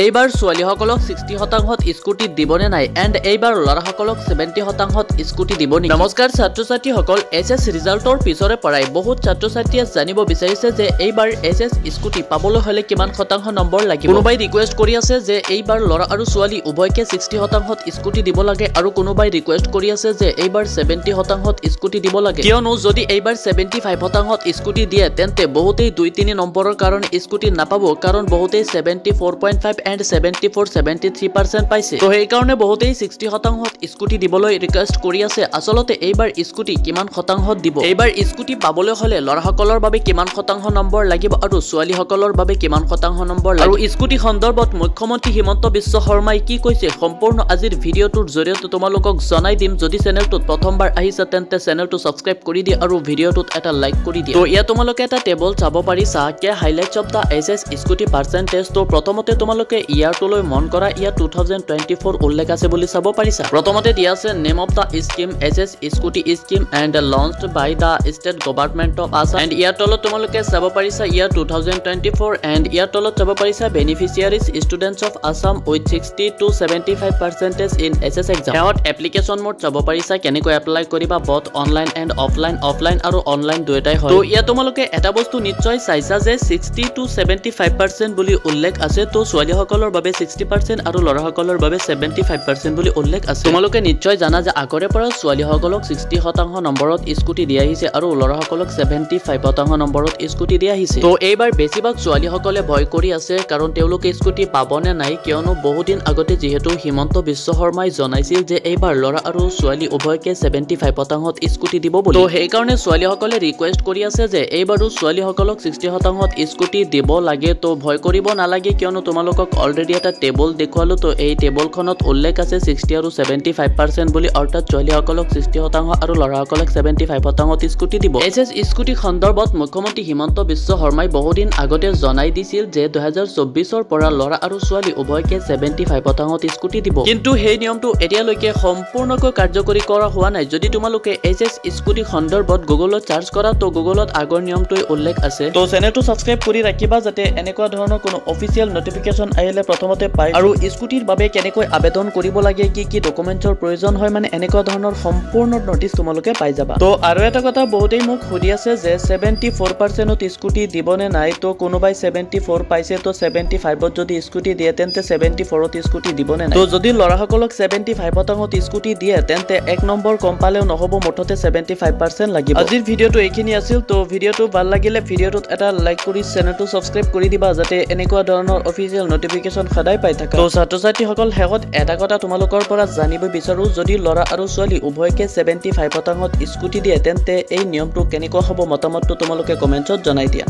এইবাৰ ছোৱালীসকলক 60% স্কুটি দিবনে নাই এণ্ড এইবাৰ ল'ৰাসকলক 70% স্কুটি দিব নেকি? নমস্কাৰ ছাত্ৰ-ছাত্ৰীসকল, এছএছ ৰিজাল্টৰ পিছৰে পৰাই বহুত ছাত্ৰ-ছাত্ৰীয়ে জানিব বিচাৰিছে যে এইবাৰ এছএছ স্কুটি পাবলৈ হ'লে কিমান শতাংশ নম্বৰ লাগিব। কোনোবাই ৰিকুৱেষ্ট কৰি আছে যে এইবাৰ ল'ৰা আৰু ছোৱালী উভয়কে 60% স্কুটি দিব লাগে আৰু কোনোবাই ৰিকুৱেষ্ট কৰি আছে যে এইবাৰ 70% স্কুটি দিব লাগে। কিয়নো যদি এইবাৰ 75% স্কুটি দিয়ে তেন্তে বহুতেই 2-3 নম্বৰৰ কাৰণে স্কুটি নাপাব, কাৰণ বহুতেই 74.5 and 74-73% পাইছে। তো সেই কাৰণে বহুতেই 60% স্কুটি দিবলৈ ৰিকুৱেষ্ট কৰি আছে। আসলতে এইবাৰ স্কুটি কিমান শতাংশত দিব, এইবাৰ স্কুটি পাবলৈ হ'লে ল'ৰাসকলৰ বাবে কিমান শতাংশ নম্বৰ লাগিব আৰু ছোৱালীসকলৰ বাবে কিমান শতাংশ নম্বৰ লাগিব, আৰু স্কুটি সন্দৰ্ভত মুখ্যমন্ত্ৰী হিমন্ত বিশ্ব শৰ্মাই কি কৈছে সম্পূৰ্ণ আজিৰ ভিডিঅ'টোৰ জৰিয়তে তোমালোকক জনাই দিম। যদি চেনেলটোত প্ৰথমবাৰ আহিছা তেন্তে চেনেলটো সাবস্ক্ৰাইব কৰি দিয়া আৰু ভিডিঅ'টোত এটা লাইক কৰি দিয়া। তো ইয়াত তোমালোকে এটা টেবল চাব পাৰিছা কে highlights of the SS scooty percentage. তো প্ৰথমতে তোমালোকে ইয়াৰটোলৈ মন কৰা ইয়াত 2024 উল্লেখ আছে বুলি চাব পাৰিছা। প্ৰথমতে দিয়া আছে name of the scheme SS scooty scheme and launched by the state government of Assam. And ইয়াৰ তলত তোমালোকে চাব পাৰিছা ইয়াৰ 2024 এণ্ড ইয়াৰ তলত চাব পাৰিছা beneficiaries students of Assam with 60 to 75% in SS exam. ইয়াত এপ্লিকেশ্যন মোড চাব পাৰিছা কেনেকৈ এপ্লাই কৰিবা, বথ অনলাইন এণ্ড অফলাইন আৰু অনলাইন দুয়োটাই হয়। তো ইয়াত তোমালোকে এটা বস্তু নিশ্চয় চাইছা যে 60 to 75% বুলি উল্লেখ আছে। তো ছোৱালীসকলৰ বাবে 60% আৰু ল'ৰাসকলৰ বাবে 75% বুলি উল্লেখ আছে। তোমালোকে নিশ্চয় জানা যে আগৰে পৰা ছোৱালীসকলক 60% নম্বৰত স্কুটি দিয়া আহিছে আৰু ল'ৰাসকলক 75% নম্বৰত স্কুটি দিয়া আহিছে। তো এইবাৰ বেছিভাগ ছোৱালীসকলে ভয় কৰি আছে, কাৰণ তেওঁলোকে স্কুটি পাবনে নাই, কিয়নো বহুদিন আগতে যিহেতু হিমন্ত বিশ্ব শৰ্মাই জনাইছিল যে এইবাৰ ল'ৰা আৰু ছোৱালী উভয়কে 75% স্কুটি দিব বুলি। তো সেইকাৰণে ছোৱালীসকলে ৰিকুৱেষ্ট কৰি আছে যে এইবাৰো ছোৱালীসকলক 60% স্কুটি দিব লাগে। তো ভয় কৰিব নালাগে, কিয়নো তোমালোকক অলৰেডি এটা টেবল দেখুৱালো। তো এই টেবলখনত উল্লেখ আছে 60 আৰু 75% বুলি, অৰ্থাৎ ছোৱালীসকলক 60% আৰু ল'ৰাসকলক 75% স্কুটি দিব। এছএছ স্কুটি সন্দৰ্ভত মুখ্যমন্ত্ৰী হিমন্ত বিশ্ব শৰ্মাই বহুদিন আগতে জনাই দিছিল যে 2024 পৰা ল'ৰা আৰু ছোৱালী উভয়কে 75% স্কুটি দিব, কিন্তু সেই নিয়মটো এতিয়ালৈকে সম্পূৰ্ণকৈ কাৰ্যকৰী কৰা হোৱা নাই। যদি তোমালোকে এছএছ স্কুটি সন্দৰ্ভত গুগলত চাৰ্চ কৰা তো গুগলত আগৰ নিয়মটোৱে উল্লেখ আছে। তো চেনেলটো সাবস্ক্ৰাইব কৰি ৰাখিবা যাতে এনেকুৱা ধৰণৰ কোনো অফিচিয়েল নটিফিকেশ্যন আহিলে প্ৰথমতে পায়, আৰু স্কুটিৰ বাবে কেনেকৈ আবেদন কৰিব লাগে, কি কি ডকুমেণ্টছৰ প্ৰয়োজন হয়, মানে এনেকুৱা ধৰণৰ সম্পূৰ্ণ নটিচ তোমালোকে পাই যাবা। তো আৰু এটা কথা বহুতেই মোক সুধি আছে যে 74%ত স্কুটি দিবনে নাই। তো কোনোবাই 74 পাইছে, তো 75ত যদি স্কুটি দিয়ে তেন্তে 74ত স্কুটি দিবনে নাই। তো যদি ল'ৰাসকলক 75%ত স্কুটি দিয়ে তেন্তে 1 নম্বৰ কম পালেও নহ'ব, মুঠতে 75% লাগিব। আজিৰ ভিডিঅ'টো এইখিনি আছিল। তো ভিডিঅ'টো ভাল লাগিলে ভিডিঅ'টোত এটা লাইক কৰি চেনেলটো সাবস্ক্ৰাইব কৰি দিবা যাতে এনেকুৱা ধৰণৰ অফিচিয়েল নটিফিকেশ্যন সদায় পাই থাকা। তো ছাত্ৰ-ছাত্ৰীসকল, শেষত এটা কথা তোমালোকৰ পৰা জানিব বিচাৰো, যদি ল'ৰা আৰু ছোৱালী উভয়কে 75%ত স্কুটি দিয়ে তেন্তে এই নিয়মটো কেনেকুৱা হ'ব, মতামতটো তোমালোকে কমেণ্টছত জনাই দিয়া।